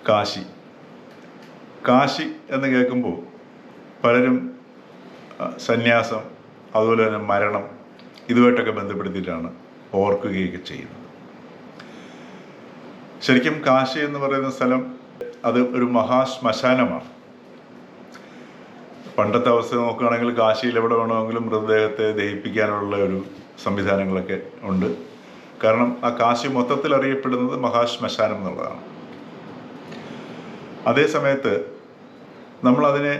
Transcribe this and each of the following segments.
കാശി. കാശി എന്ന് കേൾക്കുമ്പോൾ പലരും സന്യാസം, അതുപോലെ തന്നെ മരണം, ഇതുമായിട്ടൊക്കെ ബന്ധപ്പെടുത്തിയിട്ടാണ് ഓർക്കുകയൊക്കെ ചെയ്യുന്നത്. ശരിക്കും കാശി എന്ന് പറയുന്ന സ്ഥലം അത് ഒരു മഹാശ്മശാനമാണ്. പണ്ടത്തെ അവസ്ഥ നോക്കുകയാണെങ്കിൽ കാശിയിൽ എവിടെ വേണമെങ്കിലും മൃതദേഹത്തെ ദഹിപ്പിക്കാനുള്ള ഒരു സംവിധാനങ്ങളൊക്കെ ഉണ്ട്. കാരണം ആ കാശി മൊത്തത്തിൽ അറിയപ്പെടുന്നത് മഹാശ്മശാനം എന്നുള്ളതാണ്. അതേ സമയത്ത് നമ്മളതിനെ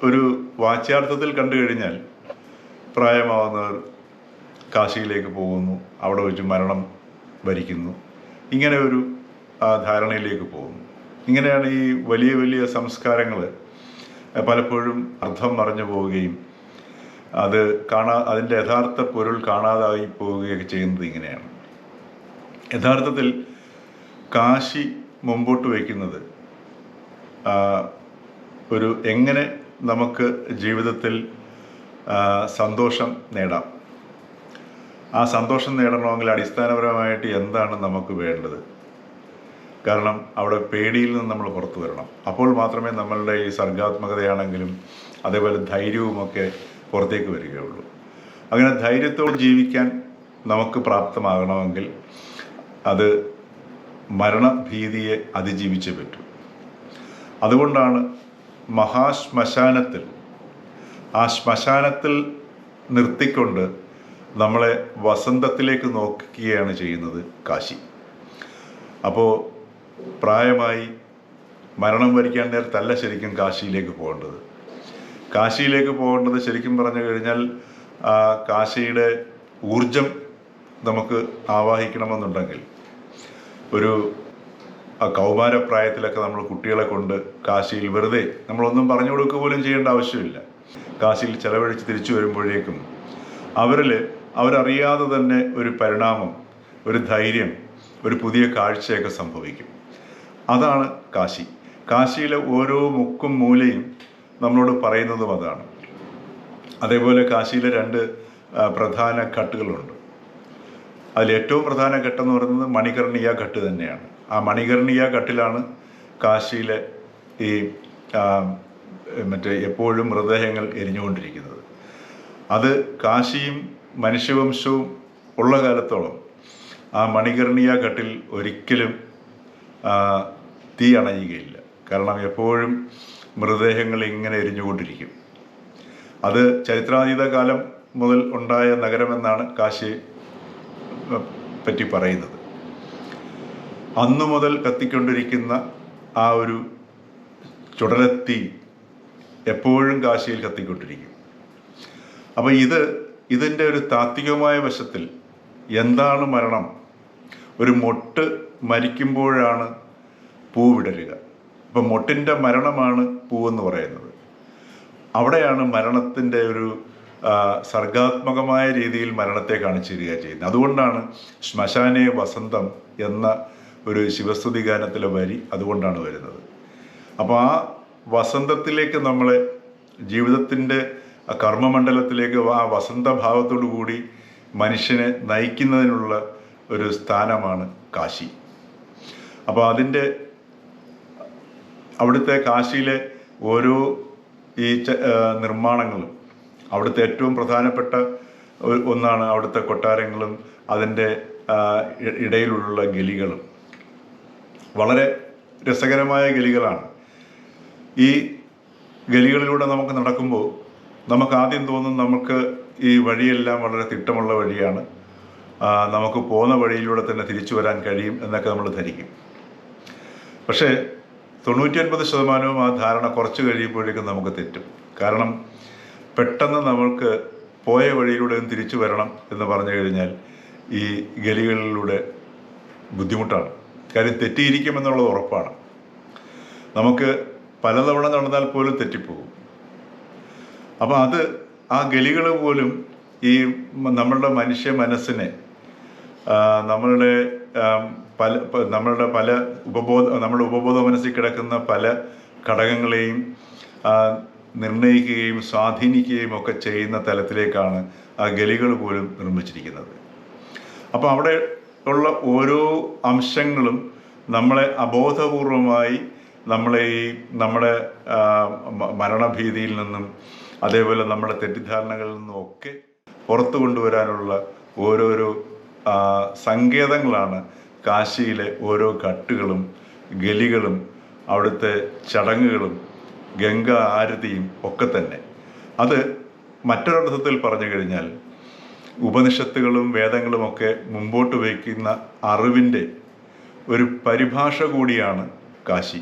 ഒരു വാച്യാർത്ഥത്തിൽ കണ്ടു കഴിഞ്ഞാൽ പ്രായമാവുന്നവർ കാശിയിലേക്ക് പോകുന്നു, അവിടെ വെച്ച് മരണം വരിക്കുന്നു, ഇങ്ങനെ ഒരു ധാരണയിലേക്ക് പോകുന്നു. ഇങ്ങനെയാണ് ഈ വലിയ വലിയ സംസ്കാരങ്ങൾ പലപ്പോഴും അർത്ഥം മറഞ്ഞു പോവുകയും അതിൻ്റെ യഥാർത്ഥ പൊരുൾ കാണാതായി പോവുകയൊക്കെ ചെയ്യുന്നത് ഇങ്ങനെയാണ്. യഥാർത്ഥത്തിൽ കാശി മുമ്പോട്ട് വയ്ക്കുന്നത് ഒരു എങ്ങനെ നമുക്ക് ജീവിതത്തിൽ സന്തോഷം നേടാം, ആ സന്തോഷം നേടണമെങ്കിൽ അടിസ്ഥാനപരമായിട്ട് എന്താണ് നമുക്ക് വേണ്ടത്. കാരണം അവിടെ പേടിയിൽ നിന്ന് നമ്മൾ പുറത്തു വരണം. അപ്പോൾ മാത്രമേ നമ്മളുടെ ഈ സർഗാത്മകതയാണെങ്കിലും അതേപോലെ ധൈര്യവുമൊക്കെ പുറത്തേക്ക് വരികയുള്ളൂ. അങ്ങനെ ധൈര്യത്തോടെ ജീവിക്കാൻ നമുക്ക് പ്രാപ്തമാകണമെങ്കിൽ അത് മരണഭീതിയെ അതിജീവിച്ചേ പറ്റൂ. അതുകൊണ്ടാണ് മഹാശ്മശാനത്തിൽ, ആ ശ്മശാനത്തിൽ നിർത്തിക്കൊണ്ട് നമ്മളെ വസന്തത്തിലേക്ക് നോക്കുകയാണ് ചെയ്യുന്നത് കാശി. അപ്പോൾ പ്രായമായി മരണം വരിക്കാൻ നേരത്തല്ല ശരിക്കും കാശിയിലേക്ക് പോകേണ്ടത്. കാശിയിലേക്ക് പോകേണ്ടത് ശരിക്കും പറഞ്ഞു കഴിഞ്ഞാൽ കാശിയുടെ ഊർജം നമുക്ക് ആവാഹിക്കണമെന്നുണ്ടെങ്കിൽ ഒരു കൗമാരപ്രായത്തിലൊക്കെ നമ്മൾ കുട്ടികളെ കൊണ്ട് കാശിയിൽ വെറുതെ നമ്മളൊന്നും പറഞ്ഞു കൊടുക്കുക പോലും ചെയ്യേണ്ട ആവശ്യമില്ല. കാശിയിൽ ചെലവഴിച്ച് തിരിച്ചു വരുമ്പോഴേക്കും അവരറിയാതെ തന്നെ ഒരു പരിണാമം, ഒരു ധൈര്യം, ഒരു പുതിയ കാഴ്ചയൊക്കെ സംഭവിക്കും. അതാണ് കാശി. കാശിയിലെ ഓരോ മുക്കും മൂലയും നമ്മളോട് പറയുന്നതും അതാണ്. അതേപോലെ കാശിയിലെ 2 പ്രധാന ഘട്ടുകളുണ്ട്. അതിലേറ്റവും പ്രധാന ഘട്ടെന്ന് പറയുന്നത് മണികർണിക ഘട്ട് തന്നെയാണ്. ആ മണികർണിക ഘട്ടിലാണ് കാശിയിലെ ഈ എപ്പോഴും മൃതദേഹങ്ങൾ എരിഞ്ഞുകൊണ്ടിരിക്കുന്നത്. അത് കാശിയും മനുഷ്യവംശവും ഉള്ള കാലത്തോളം ആ മണികർണിക ഘട്ടിൽ ഒരിക്കലും തീ അണയുകയില്ല. കാരണം എപ്പോഴും മൃതദേഹങ്ങൾ ഇങ്ങനെ എരിഞ്ഞുകൊണ്ടിരിക്കും. അത് ചരിത്രാതീത കാലം മുതൽ ഉണ്ടായ നഗരമെന്നാണ് കാശിയെ പറ്റി പറയുന്നത്. അന്നു മുതൽ കത്തിക്കൊണ്ടിരിക്കുന്ന ആ ഒരു ചുടലത്തീ എപ്പോഴും കാശിയിൽ കത്തിക്കൊണ്ടിരിക്കും. അപ്പോൾ ഇതിൻ്റെ ഒരു താത്വികമായ വശത്തിൽ എന്താണ് മരണം? ഒരു മൊട്ട് മരിക്കുമ്പോഴാണ് പൂ വിടരുക. അപ്പം മൊട്ടിൻ്റെ മരണമാണ് പൂവെന്ന് പറയുന്നത്. അവിടെയാണ് മരണത്തിൻ്റെ ഒരു സർഗാത്മകമായ രീതിയിൽ മരണത്തെ കാണിച്ചു തരിക ചെയ്യുന്നത്. അതുകൊണ്ടാണ് ശ്മശാനേ വസന്തം എന്ന ഒരു ശിവസ്തുതി ഗാനത്തിലെ വരി അതുകൊണ്ടാണ് വരുന്നത്. അപ്പോൾ ആ വസന്തത്തിലേക്ക് നമ്മളെ ജീവിതത്തിൻ്റെ കർമ്മമണ്ഡലത്തിലേക്ക് ആ വസന്തഭാവത്തോടു കൂടി മനുഷ്യനെ നയിക്കുന്നതിനുള്ള ഒരു സ്ഥാനമാണ് കാശി. അപ്പോൾ അവിടുത്തെ കാശിയിലെ ഓരോ ഈ നിർമ്മാണങ്ങളും, അവിടുത്തെ ഏറ്റവും പ്രധാനപ്പെട്ട ഒന്നാണ് അവിടുത്തെ കൊട്ടാരങ്ങളും അതിൻ്റെ ഇടയിലുള്ള ഗലികളും. വളരെ രസകരമായ ഗലികളാണ്. ഈ ഗലികളിലൂടെ നമുക്ക് നടക്കുമ്പോൾ നമുക്ക് ആദ്യം തോന്നും നമുക്ക് ഈ വഴിയെല്ലാം വളരെ തിട്ടമുള്ള വഴിയാണ്, നമുക്ക് പോകുന്ന വഴിയിലൂടെ തന്നെ തിരിച്ചു വരാൻ കഴിയും എന്നൊക്കെ നമ്മൾ ധരിക്കും. പക്ഷേ 99% ആ ധാരണ കുറച്ച് കഴിയുമ്പോഴേക്കും നമുക്ക് തെറ്റും. കാരണം പെട്ടെന്ന് നമ്മൾക്ക് പോയ വഴിയിലൂടെ തിരിച്ചു വരണം എന്ന് പറഞ്ഞു കഴിഞ്ഞാൽ ഈ ഗലികളിലൂടെ ബുദ്ധിമുട്ടാണ്. കാര്യം തെറ്റിയിരിക്കുമെന്നുള്ളത് ഉറപ്പാണ്. നമുക്ക് പലതവണ നടന്നാൽ പോലും തെറ്റിപ്പോകും. അപ്പോൾ ആ ഗലികൾ പോലും ഈ നമ്മളുടെ മനുഷ്യ മനസ്സിനെ നമ്മളുടെ നമ്മുടെ ഉപബോധ മനസ്സിൽ കിടക്കുന്ന പല ഘടകങ്ങളെയും നിർണ്ണയിക്കുകയും സ്വാധീനിക്കുകയും ഒക്കെ ചെയ്യുന്ന തലത്തിലേക്കാണ് ആ ഗലികൾ പോലും നിർമ്മിച്ചിരിക്കുന്നത്. അപ്പോൾ അവിടെ ഉള്ള ഓരോ അംശങ്ങളും നമ്മളെ അബോധപൂർവമായി നമ്മളെ നമ്മുടെ മരണഭീതിയിൽ നിന്നും അതേപോലെ നമ്മുടെ തെറ്റിദ്ധാരണകളിൽ നിന്നും ഒക്കെ പുറത്തു കൊണ്ടുവരാനുള്ള ഓരോരോ സങ്കേതങ്ങളാണ് കാശിയിലെ ഓരോ ഘട്ടുകളും ഗലികളും അവിടുത്തെ ചടങ്ങുകളും ഗംഗ ആരതിയും ഒക്കെ തന്നെ. അത് മറ്റൊരർത്ഥത്തിൽ പറഞ്ഞു കഴിഞ്ഞാൽ ഉപനിഷത്തുകളും വേദങ്ങളുമൊക്കെ മുമ്പോട്ട് വയ്ക്കുന്ന അറിവിൻ്റെ ഒരു പരിഭാഷ കൂടിയാണ് കാശി.